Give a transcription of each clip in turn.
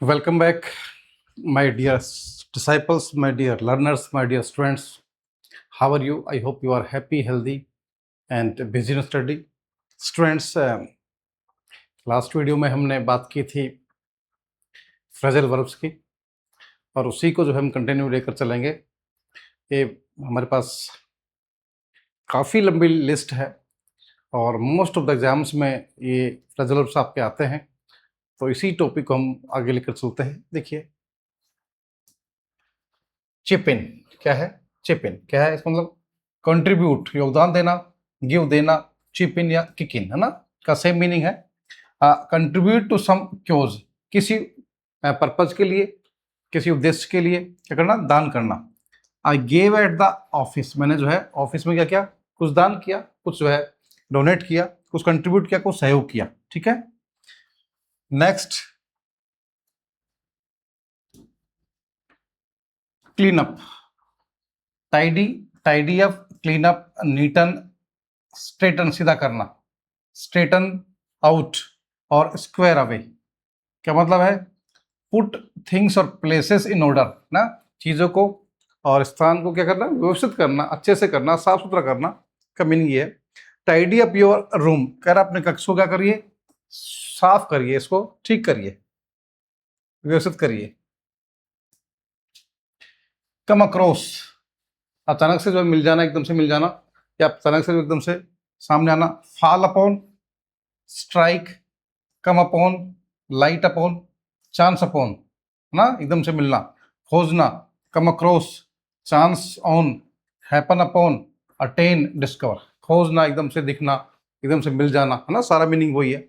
Welcome back, my dear disciples, my dear learners, my dear students. How are you? I hope you are happy, healthy, and busy in study. Students, last video में हमने बात की थी phrasal verbs की और उसी को जो हम कंटिन्यू लेकर चलेंगे। ये हमारे पास काफ़ी लंबी लिस्ट है और मोस्ट ऑफ द एग्जाम्स में ये फ्रेजल वर्ब्स आपके आते हैं, तो इसी टॉपिक को हम आगे लेकर चलते हैं। देखिए, चिप इन क्या है? चिप इन क्या है? इसका मतलब कंट्रीब्यूट, योगदान देना, गिव देना, चिप इन या किक इन, है ना, का सेम मीनिंग है। कंट्रीब्यूट टू सम क्योज, किसी पर्पज के लिए, किसी उद्देश्य के लिए क्या करना? दान करना। I gave at the office, मैंने जो है ऑफिस में क्या किया? कुछ दान किया, कुछ जो है डोनेट किया, कुछ कंट्रीब्यूट किया, कुछ सहयोग किया। ठीक है, next, clean up, tidy, tidy up, clean up, neaten, straighten सीधा करना, स्ट्रेटन आउट और स्क्वायर अवे। क्या मतलब है? पुट थिंग्स और प्लेसेस इन ऑर्डर ना, चीज़ों को और स्थान को क्या करना? व्यवस्थित करना, अच्छे से करना, साफ सुथरा करना का मीनिंग ये है। टाइडी अप योर रूम, कह रहा अपने कक्ष को क्या करिए? साफ करिए, इसको ठीक करिए, व्यवस्थित करिए। कम अक्रॉस, अचानक से जो मिल जाना, एकदम से मिल जाना, या अचानक से जो एकदम से सामने आना। Fall upon, strike, come upon, light upon, chance upon ना, एकदम से मिलना। खोजना, come across, chance on, happen upon, attain, discover. खोजना, एकदम से दिखना, एकदम से मिल जाना, है ना, सारा मीनिंग वही है।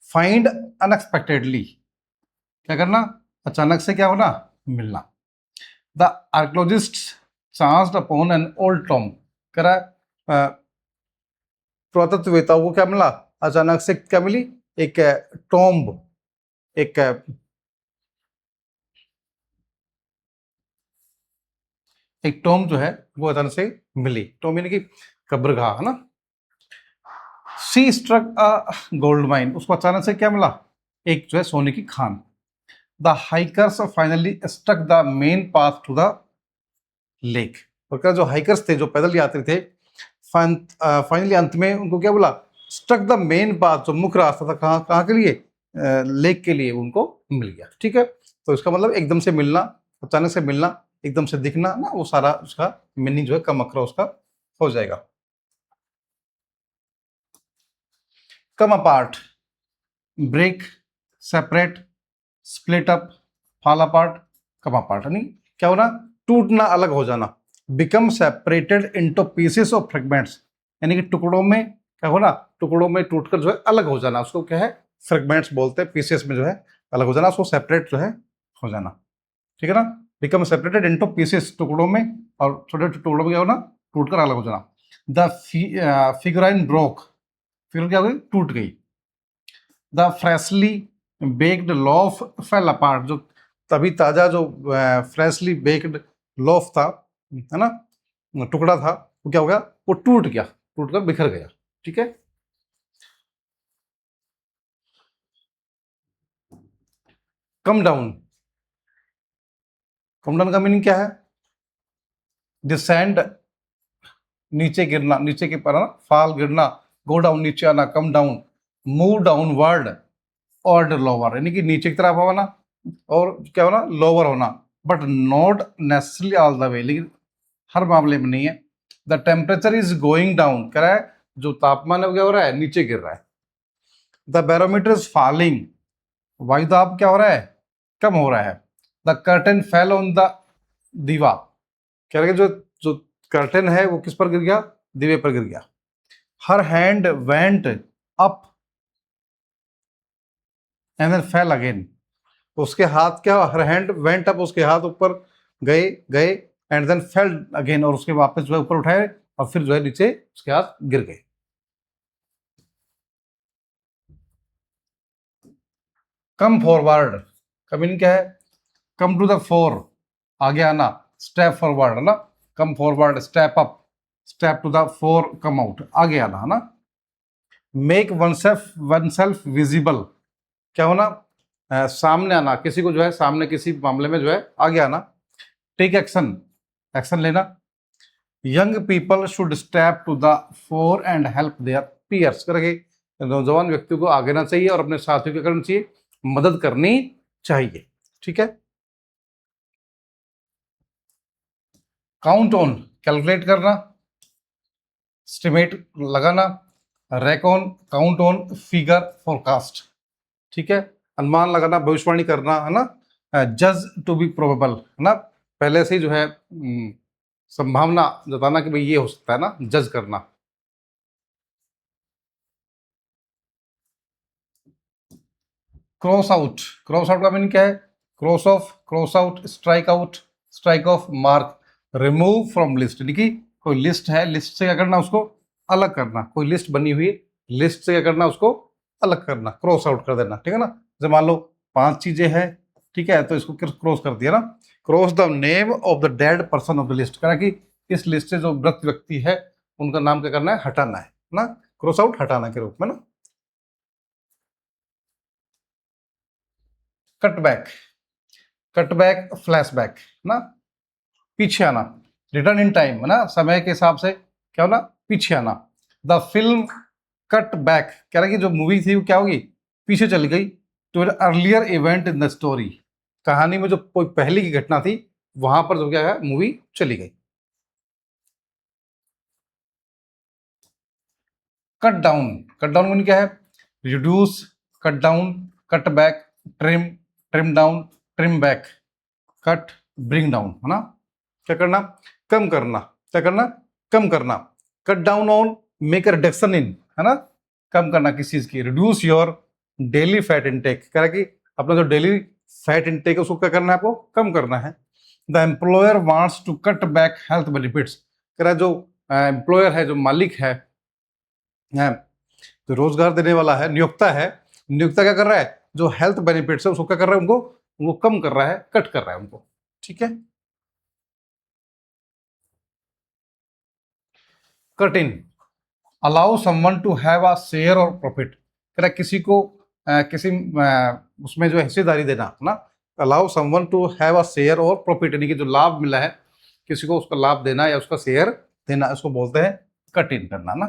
फाइंड अनएक्सपेक्टेडली, क्या करना? अचानक से क्या होना? मिलना। The archaeologist chanced upon an old Tom, कह रहा पुरातत्ववेताओं को क्या मिला? अचानक से क्या मिली? एक टॉम्ब, एक टॉम्ब जो है वो अचानक से मिली। टॉम्ब यानी कि कब्रगाह, है ना। सी स्ट्रक अ गोल्ड माइन, उसको अचानक से क्या मिला? एक जो है सोने की खान। The hikers finally struck the main path to the lake, और क्या, जो हाइकर्स थे, जो पैदल यात्री थे, फाइनली अंत में उनको क्या बोला? स्ट्रक द मेन पाथ, जो मुख्य रास्ता था, कहाँ कहाँ के लिए? लेक के लिए उनको मिल गया। ठीक है, तो इसका मतलब एकदम से मिलना, अचानक से मिलना, एकदम से दिखना ना, वो सारा उसका मीनिंग जो है कम अक्रॉस का हो जाएगा। Come apart, break, separate, split up, fall apart, come apart, यानी क्या होना? टूटना, अलग हो जाना। Become separated into pieces of fragments, यानी कि टुकड़ों में क्या होना? टुकड़ों में टूटकर जो है अलग हो जाना, उसको क्या है? फ्रेगमेंट्स बोलते हैं। पीसेस में जो है अलग हो जाना, उसको सेपरेट जो है हो जाना। ठीक है ना, बिकम सेपरेटेड इनटू पीसेस, टुकड़ों में, और छोटे छोटे टुकड़ों में क्या होना? टूटकर अलग हो जाना। द फिगराइन ब्रोक, फिगर क्या हो गई? टूट गई। The freshly baked loaf fail apart, जो तभी ताजा जो फ्रेशली बेक्ड लोफ था, है ना, टुकड़ा था, वो क्या हो गया? वो टूट गया, टूटकर बिखर गया। ठीक है, कम डाउन, कम डाउन का मीनिंग क्या है? डिसेंड, नीचे गिरना, नीचे के पर फॉल, गिरना, गो डाउन, नीचे आना, कम डाउन, मूव डाउनवर्ड और लोअर, यानी कि नीचे की तरफ होना और क्या होना? लोअर होना, but not necessarily all the way, लेकिन हर मामले में नहीं है। The temperature is going down, कह रहा है जो तापमान है वो क्या हो रहा है? नीचे गिर रहा है। द बैरोमीटर इज फॉलिंग, वायुदाब क्या हो रहा है? कम हो रहा है। The curtain fell on the दीवा, कह रहे जो जो कर्टन है वो किस पर गिर गया? दीवे पर गिर गया। Her hand went up and then fell again, उसके हाथ क्या? हर हैंड वेंट अप, उसके हाथ ऊपर गए गए, एंड देन फेल अगेन, और उसके वापस जो है ऊपर उठाए और फिर जो है नीचे उसके हाथ गिर गए। कम फॉरवर्ड का मीनिंग क्या है? कम टू द फोर, आगे आना, स्टेप फॉरवर्ड, है ना। Come forward, step up, step to the fore, come out, आगे आना, है ना। मेक वनसेल्फ विजिबल, क्या होना? सामने आना, किसी को जो है सामने किसी मामले में जो है आगे आना। टेक एक्शन, एक्शन लेना। Young people should step to the fore and help their peers, करके नौजवान व्यक्ति को आगे आना चाहिए और अपने साथियों को करना चाहिए, मदद करनी चाहिए। ठीक है। काउंट ऑन, कैलकुलेट करना, एस्टिमेट लगाना, Recon, count on, figure, forecast. ठीक है। अनुमान लगाना, भविष्यवाणी करना, है ना। जज टू बी प्रोबेबल, है ना, पहले से ही जो है संभावना जताना कि भाई ये हो सकता है ना, जज करना। क्रॉस आउट, क्रॉस आउट का मीनिंग क्या है? Cross of, cross out, strike out, strike off, mark, remove from list, यानी कि कोई लिस्ट है, लिस्ट से क्या करना, उसको अलग करना। कोई लिस्ट बनी हुई है, लिस्ट से क्या करना, उसको अलग करना, क्रॉस आउट कर देना। ठीक है ना। जब मान लो 5 चीजें हैं, ठीक है, तो इसको क्रॉस कर दिया ना। Cross the name of the dead person of the list, कहा कि इस लिस्ट से जो मृत व्यक्ति है उनका नाम क्या करना है, हटाना है ना। क्रॉस आउट हटाना के रूप में ना। कटबैक, कटबैक, फ्लैशबैक ना, पीछे आना। रिटर्न इन टाइम, है ना, समय के हिसाब से क्या होना, पीछे आना। द फिल्म कट बैक, कह रहा है कि जो मूवी थी वो क्या होगी, पीछे चली गई to an earlier event in the story, कहानी में जो कोई पहले की घटना थी वहां पर जो क्या है, मूवी चली गई। Cut down, cut down mean क्या है, reduce, cut down, cut back, trim, trim down, trim back, cut, bring down, है ना। क्या करना, कम करना, क्या करना, कम करना। Cut down on, make a reduction in, है ना, कम करना किस चीज की, reduce your daily fat intake, कह रहा है कि अपना जो डेली फैट इनटेक है उसको क्या करना है, आपको कम करना है। The employer wants to cut back health benefits, कह रहा है जो एम्प्लॉयर है, जो मालिक है, जो रोजगार देने वाला है, नियोक्ता है, नियोक्ता क्या कर रहा है, जो हेल्थ बेनिफिट्स है उसको क्या कर रहा है, उनको कम कर रहा है, कट कर रहा है उनको। ठीक है। Cut in, allow someone to have a share or profit, कह रहा है किसी को किसी उसमें जो हिस्सेदारी देना ना। Allow someone to have a share or profit, यानी कि जो लाभ मिला है किसी को उसका लाभ देना या उसका शेयर देना, उसको बोलते हैं कट इन करना ना।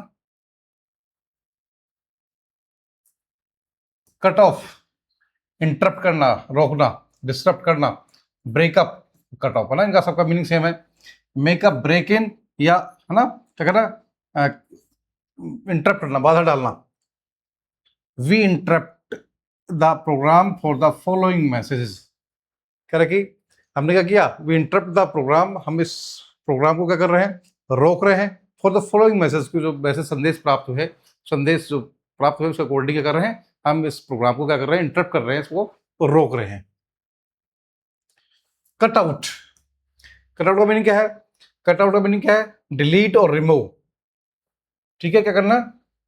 कट ऑफ, इंटरप्ट करना, रोकना, डिस्टर्ब करना, ब्रेकअप, कट ऑफ, है ना, इनका सबका मीनिंग सेम है। मेकअप, ब्रेक इन, या है ना, क्या करना, इंटरप्ट करना, बाधा डालना। We interrupt the program for the following messages, कह रहे कि हमने क्या किया, वी इंटरप्ट द प्रोग्राम, हम इस प्रोग्राम को क्या कर रहे हैं, रोक रहे हैं। फॉर द फॉलोइंग मैसेज, जो मैसेज संदेश प्राप्त हुए, संदेश जो प्राप्त हुए उसके अकॉर्डिंग क्या कर रहे हैं, हम इस प्रोग्राम को क्या कर रहे हैं, इंटरप्ट कर रहे हैं, इसको तो रोक रहे हैं। कट आउट, कट आउट का मीनिंग क्या है, कट आउट का मीनिंग क्या है, डिलीट और रिमूव। ठीक है, क्या करना,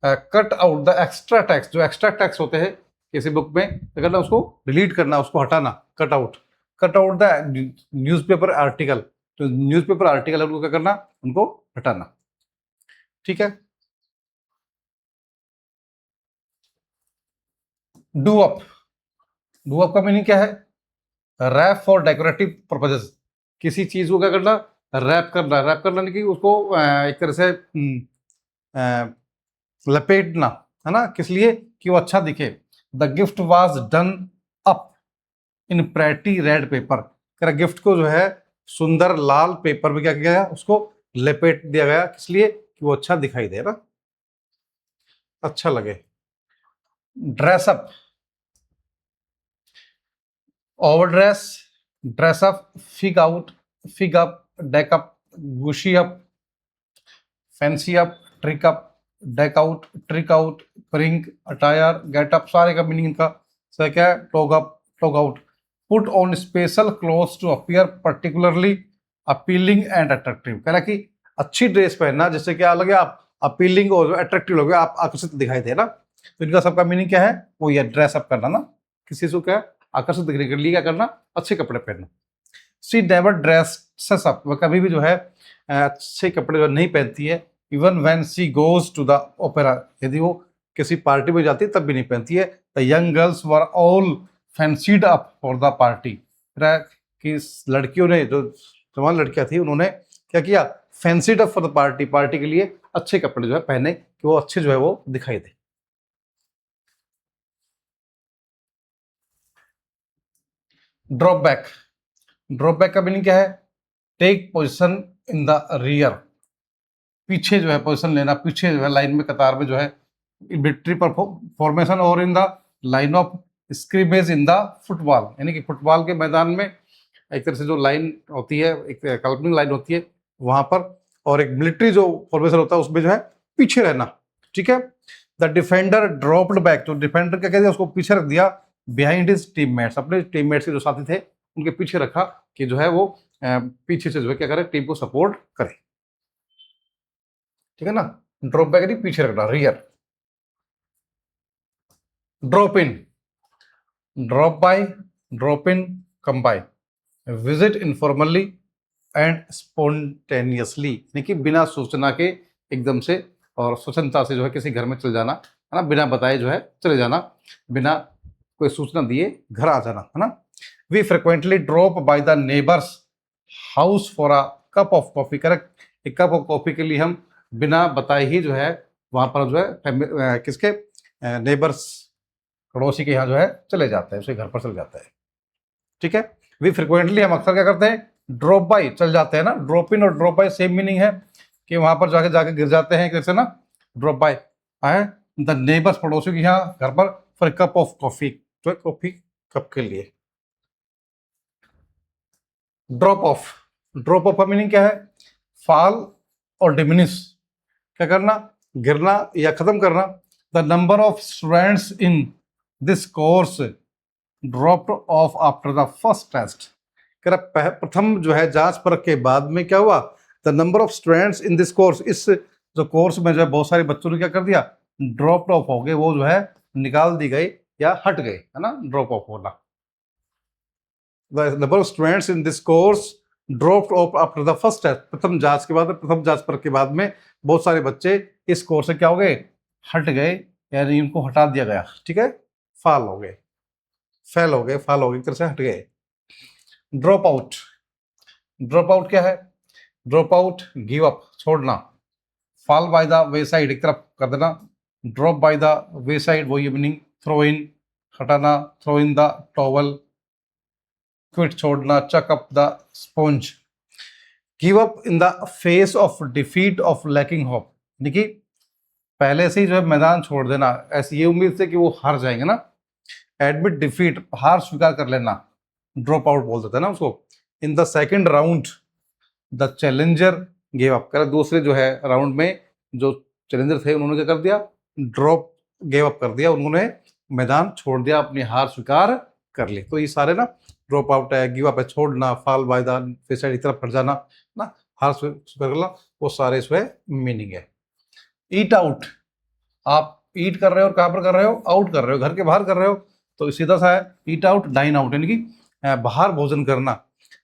cut out the extra text, जो एक्स्ट्रा टेक्स्ट होते हैं किसी बुक में, क्या करना, उसको डिलीट करना, उसको हटाना, cut out. Cut out the newspaper article, तो न्यूज़पेपर आर्टिकल है उनको क्या करना, उनको हटाना। ठीक है। डू अप, डू अप का मीनिंग क्या है, रैप फॉर डेकोरेटिव पर्पजेस, किसी चीज को क्या करना, रैप करना, रैप करना यानी कि उसको एक तरह से लपेटना, है ना, किस लिए, कि वो अच्छा दिखे। The gift was done up in pretty red pepper, कह गिफ्ट को जो है सुंदर लाल पेपर में क्या किया गया, उसको लपेट दिया गया, किस लिए, कि वो अच्छा दिखाई दे ना, अच्छा लगे। Dress up, overdress, dress up, fig out, fig up, deck up, gussy up, fancy up, trick up, deck out, trick out, prink, attire, get up, सारे का मीनिंग इनका सर क्या है, tog up, tog out. Put on special clothes to appear particularly appealing and attractive, कह रहा कि अच्छी dress पहनना जिससे क्या लगे आप अपीलिंग और अट्रैक्टिव लगे, आप आकर्षित दिखाई दे ना। तो इनका सबका मीनिंग क्या है, वो ये ड्रेस अप करना ना, किसी को क्या आकर्षित दिखने के लिए क्या करना, अच्छे कपड़े पहनना। सी नेवर ड्रेसेस अप, वह कभी भी जो है अच्छे कपड़े जो नहीं पहनती है। Even when she goes to the opera, यदि वो किसी पार्टी में जाती है तब भी नहीं पहनती है। The young girls were all fancied up for the party, कि लड़कियों ने, जो जवान लड़कियां थी, उन्होंने क्या किया, fancied up for the party, party के लिए अच्छे कपड़े जो है पहने कि वो अच्छे जो है वो दिखाई दे। ड्रॉप बैक, ड्रॉप बैक का मीनिंग क्या है, take position in the rear, पीछे जो है पोजिशन लेना, पीछे जो है लाइन में, कतार में जो है, विक्ट्री पर फॉर्मेशन और in the line of स्क्रीमेज in the football, यानी कि फुटबॉल के मैदान में एक तरह से जो लाइन होती है, एक काल्पनिक लाइन होती है वहां पर, और एक मिलिट्री जो फॉर्मेशन होता है उसमें जो है पीछे रहना, ठीक है। द डिफेंडर ड्रॉप्ड बैक, तो डिफेंडर क्या कहते हैं, उसको पीछे रख दिया, बिहाइंड हिज टीममेट्स, अपने टीममेट्स के जो साथी थे उनके पीछे रखा कि जो है वो पीछे से जो है क्या करे, टीम को सपोर्ट करे, ठीक है ना। ड्रॉप बैक नहीं, पीछे रखना, rear. Drop in, drop by, drop in, come by, visit informally and spontaneously, यानी कि बिना सूचना के एकदम से और स्वच्छंदता से जो है किसी घर में चल जाना, है ना, बिना बताए जो है चले जाना, बिना कोई सूचना दिए घर आ जाना, है ना। We frequently drop by the neighbour's house for a cup of coffee, correct, एक कप ऑफ कॉफी के लिए हम बिना बताए ही जो है वहां पर जो है किसके, नेबर्स, पड़ोसी के यहाँ जो है चले जाते हैं, उसके घर पर चले जाते हैं, ठीक है। वी फ्रिक्वेंटली, हम अक्सर क्या करते हैं, ड्रॉप बाय चल जाते हैं ना, ड्रॉप इन और ड्रॉप बाय सेम मीनिंग है कि वहां पर जाके जाके गिर जाते हैं, कैसे ना, ड्रॉप बाय आए द नेबर्स, पड़ोसियों के यहाँ घर पर, फॉर कप ऑफ कॉफी, तो कॉफी कप के लिए। ड्रॉप ऑफ, ड्रॉप ऑफ का मीनिंग क्या है, फॉल और डिमिनिश, क्या करना, गिरना या खत्म करना। The number of students in this course dropped off after the first test, प्रथम जो है जांच परख के बाद में क्या हुआ, the number of students in this course, इस जो कोर्स में जो है बहुत सारे बच्चों ने क्या कर दिया, ड्रॉप ऑफ हो गए, वो जो है निकाल दी गई या हट गए, है ना, ड्रॉप ऑफ होना। The number of students in this course dropped off after the first test, प्रथम जांच के बाद, प्रथम जांच परख के बाद में बहुत सारे बच्चे इस कोर्स से क्या हो गए, हट गए, यानी इनको हटा दिया गया, ठीक है, फाल हो गए, फेल हो गए, फाल हो गए, एक तरह से हट गए। ड्रॉप आउट, ड्रॉप आउट क्या है, ड्रॉप आउट गिव अप, छोड़ना, fall by the wayside, एक तरफ कर देना, drop by the wayside वही मीनिंग, थ्रो इन, हटाना, throw in the towel, quit छोड़ना, chuck up the sponge, give up in the face of defeat of lacking hope, यानी कि पहले से ही जो है मैदान छोड़ देना, ऐसी ये उम्मीद से कि वो हार जाएंगे ना, एडमिट डिफीट, हार स्वीकार कर लेना, ड्रॉप आउट बोल देते हैं ना उसको। In the second round the challenger give up, कर दूसरे जो है राउंड में जो चैलेंजर थे उन्होंने क्या कर दिया, ड्रॉप गिव अप कर दिया, उन्होंने मैदान छोड़ दिया, अपनी हार स्वीकार कर ली। तो ये सारे ना, ड्रॉप आउट है, गिव अप है छोड़ना, fall by the face side, एक तरफ हट जाना ना, हार स्वीकार करना, वो सारे इसमें मीनिंग है। ईट आउट, आप ईट कर रहे हो और कहाँ पर कर रहे हो, आउट कर रहे हो, घर के बाहर कर रहे हो, तो सीधा सा है ईट आउट, डाइन आउट, यानी कि बाहर भोजन करना।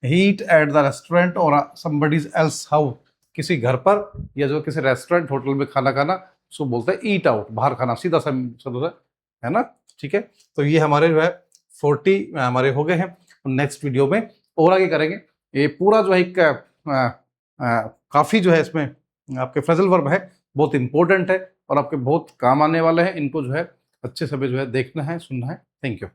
ईट एट द रेस्टोरेंट और समबडीज एल्स हाउस, किसी घर पर या जो किसी रेस्टोरेंट होटल में खाना खाना, उसको बोलते हैं ईट आउट, बाहर खाना, सीधा सा है ना, ठीक है। तो ये हमारे जो है 40 हमारे हो गए हैं। नेक्स्ट वीडियो में और आगे करेंगे, ये पूरा जो है एक काफ़ी जो है इसमें आपके फ्रेजल वर्ब है, बहुत इंपॉर्टेंट है और आपके बहुत काम आने वाले हैं, इनको जो है अच्छे से जो है देखना है, सुनना है। Thank you.